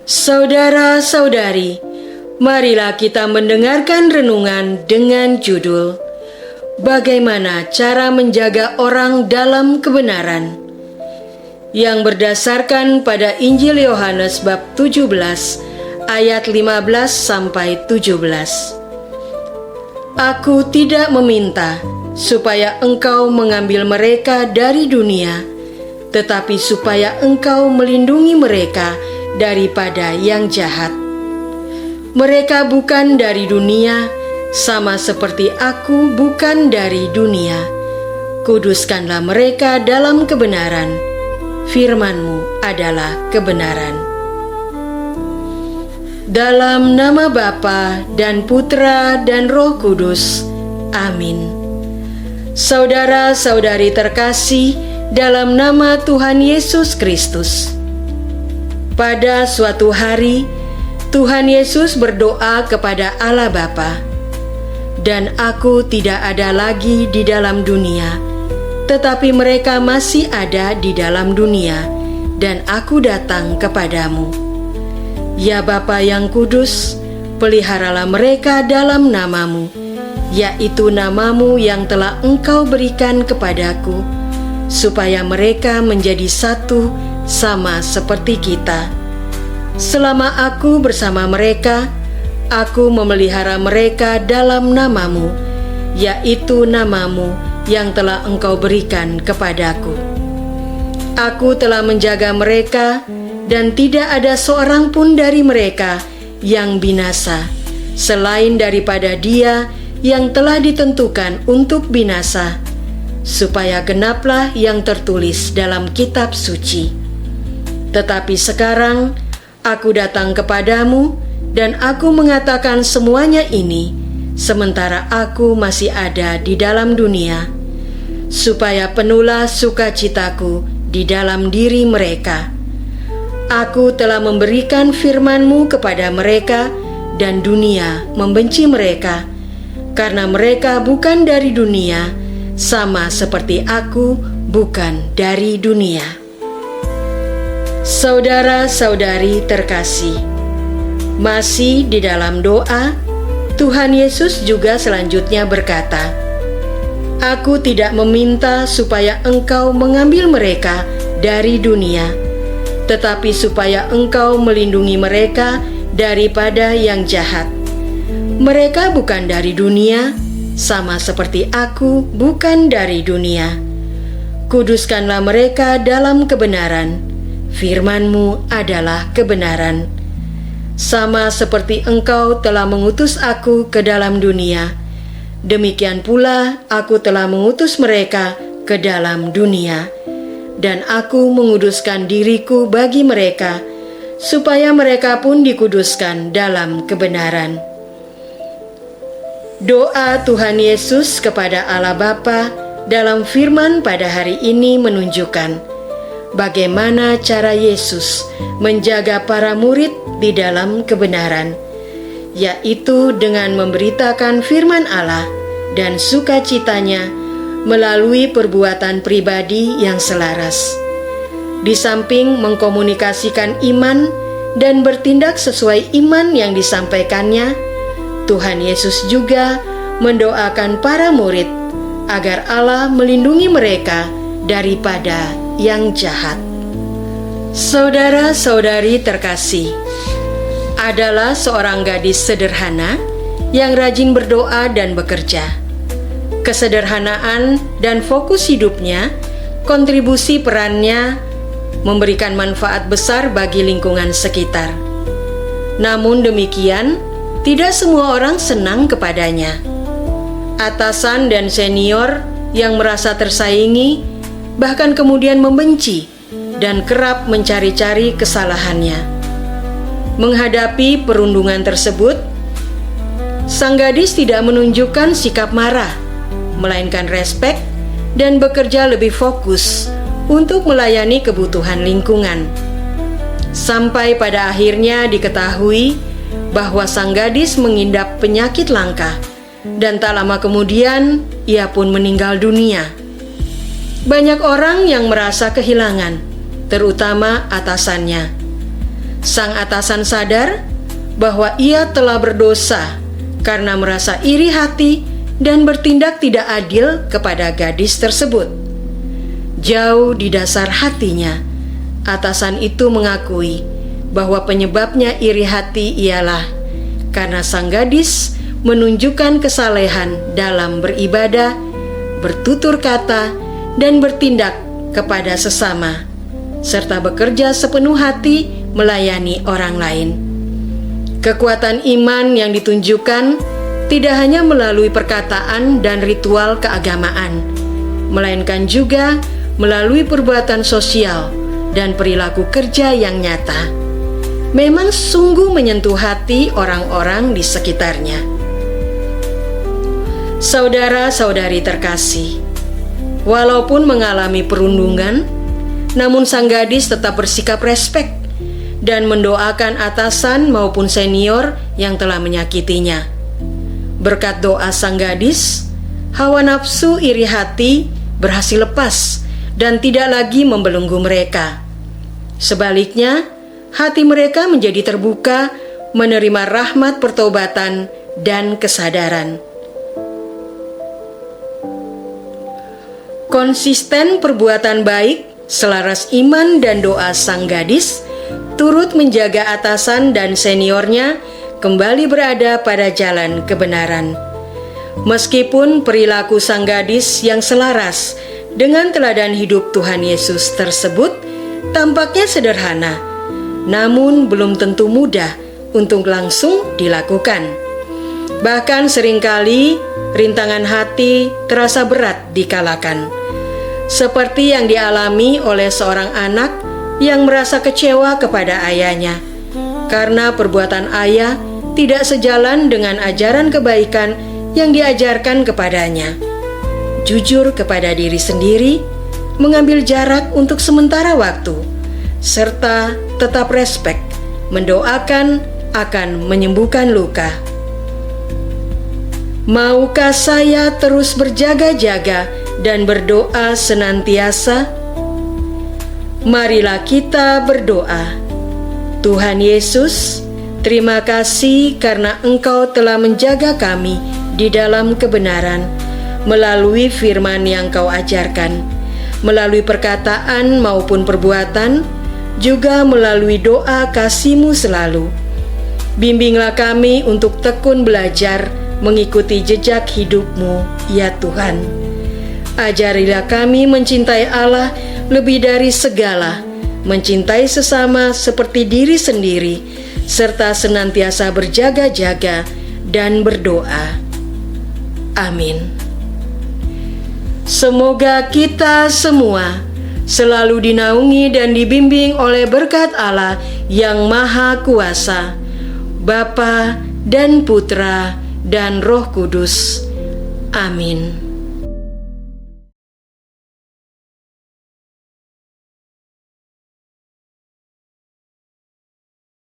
Saudara-saudari, marilah kita mendengarkan renungan dengan judul Bagaimana Cara Menjaga Orang Dalam Kebenaran, yang berdasarkan pada Injil Yohanes bab 17 ayat 15 sampai 17. Aku tidak meminta supaya engkau mengambil mereka dari dunia, tetapi supaya engkau melindungi mereka daripada yang jahat. Mereka bukan dari dunia, sama seperti aku bukan dari dunia. Kuduskanlah mereka dalam kebenaran. Firman-Mu adalah kebenaran. Dalam nama Bapa dan Putra dan Roh Kudus. Amin. Saudara-saudari terkasih dalam nama Tuhan Yesus Kristus. Pada suatu hari, Tuhan Yesus berdoa kepada Allah Bapa, "Dan aku tidak ada lagi di dalam dunia, tetapi mereka masih ada di dalam dunia, dan aku datang kepadamu. Ya Bapa yang kudus, peliharalah mereka dalam namamu, yaitu namamu yang telah Engkau berikan kepadaku, supaya mereka menjadi satu sama seperti kita. Selama aku bersama mereka, aku memelihara mereka dalam namamu, yaitu namamu yang telah Engkau berikan kepadaku. Aku telah menjaga mereka, dan tidak ada seorang pun dari mereka yang binasa, selain daripada dia yang telah ditentukan untuk binasa, supaya genaplah yang tertulis dalam kitab suci. Tetapi sekarang aku datang kepadamu, dan aku mengatakan semuanya ini, sementara aku masih ada di dalam dunia, supaya penuhlah sukacitaku di dalam diri mereka. Aku telah memberikan firman-Mu kepada mereka, dan dunia membenci mereka, karena mereka bukan dari dunia, sama seperti aku bukan dari dunia." Saudara-saudari terkasih, masih di dalam doa, Tuhan Yesus juga selanjutnya berkata, "Aku tidak meminta supaya engkau mengambil mereka dari dunia, tetapi supaya engkau melindungi mereka daripada yang jahat. Mereka bukan dari dunia, sama seperti aku bukan dari dunia. Kuduskanlah mereka dalam kebenaran. Firman-Mu adalah kebenaran. Sama seperti Engkau telah mengutus aku ke dalam dunia, demikian pula aku telah mengutus mereka ke dalam dunia. Dan aku menguduskan diriku bagi mereka, supaya mereka pun dikuduskan dalam kebenaran." Doa Tuhan Yesus kepada Allah Bapa dalam firman pada hari ini menunjukkan bagaimana cara Yesus menjaga para murid di dalam kebenaran, yaitu dengan memberitakan firman Allah dan sukacitanya melalui perbuatan pribadi yang selaras. Di samping mengkomunikasikan iman dan bertindak sesuai iman yang disampaikannya, Tuhan Yesus juga mendoakan para murid agar Allah melindungi mereka daripada yang jahat. Saudara-saudari terkasih, adalah seorang gadis sederhana yang rajin berdoa dan bekerja. Kesederhanaan dan fokus hidupnya, kontribusi perannya memberikan manfaat besar bagi lingkungan sekitar. Namun demikian, tidak semua orang senang kepadanya. Atasan dan senior yang merasa tersaingi bahkan kemudian membenci dan kerap mencari-cari kesalahannya. Menghadapi perundungan tersebut, sang gadis tidak menunjukkan sikap marah, melainkan respek dan bekerja lebih fokus untuk melayani kebutuhan lingkungan. Sampai pada akhirnya diketahui bahwa sang gadis mengidap penyakit langka, dan tak lama kemudian ia pun meninggal dunia. Banyak orang yang merasa kehilangan, terutama atasannya. Sang atasan sadar bahwa ia telah berdosa karena merasa iri hati dan bertindak tidak adil kepada gadis tersebut. Jauh di dasar hatinya, atasan itu mengakui bahwa penyebabnya iri hati ialah karena sang gadis menunjukkan kesalehan dalam beribadah, bertutur kata, dan bertindak kepada sesama, serta bekerja sepenuh hati melayani orang lain. Kekuatan iman yang ditunjukkan tidak hanya melalui perkataan dan ritual keagamaan, melainkan juga melalui perbuatan sosial dan perilaku kerja yang nyata. Memang sungguh menyentuh hati orang-orang di sekitarnya. Saudara-saudari terkasih, walaupun mengalami perundungan, namun sang gadis tetap bersikap respek dan mendoakan atasan maupun senior yang telah menyakitinya. Berkat doa sang gadis, hawa nafsu iri hati berhasil lepas dan tidak lagi membelenggu mereka. Sebaliknya, hati mereka menjadi terbuka menerima rahmat pertobatan dan kesadaran. Konsisten perbuatan baik, selaras iman dan doa sang gadis, turut menjaga atasan dan seniornya kembali berada pada jalan kebenaran. Meskipun perilaku sang gadis yang selaras dengan teladan hidup Tuhan Yesus tersebut tampaknya sederhana, namun belum tentu mudah untuk langsung dilakukan. Bahkan seringkali rintangan hati terasa berat dikalakan, seperti yang dialami oleh seorang anak yang merasa kecewa kepada ayahnya karena perbuatan ayah tidak sejalan dengan ajaran kebaikan yang diajarkan kepadanya. Jujur kepada diri sendiri, mengambil jarak untuk sementara waktu, serta tetap respek, mendoakan akan menyembuhkan luka. Maukah saya terus berjaga-jaga dan berdoa senantiasa? Marilah kita berdoa. Tuhan Yesus, terima kasih karena Engkau telah menjaga kami di dalam kebenaran melalui firman yang Kau ajarkan, melalui perkataan maupun perbuatan, juga melalui doa kasih-Mu selalu. Bimbinglah kami untuk tekun belajar mengikuti jejak hidup-Mu, ya Tuhan. Ajarilah kami mencintai Allah lebih dari segala, mencintai sesama seperti diri sendiri, serta senantiasa berjaga-jaga dan berdoa. Amin. Semoga kita semua selalu dinaungi dan dibimbing oleh berkat Allah yang Maha Kuasa, Bapa dan Putra dan Roh Kudus. Amin.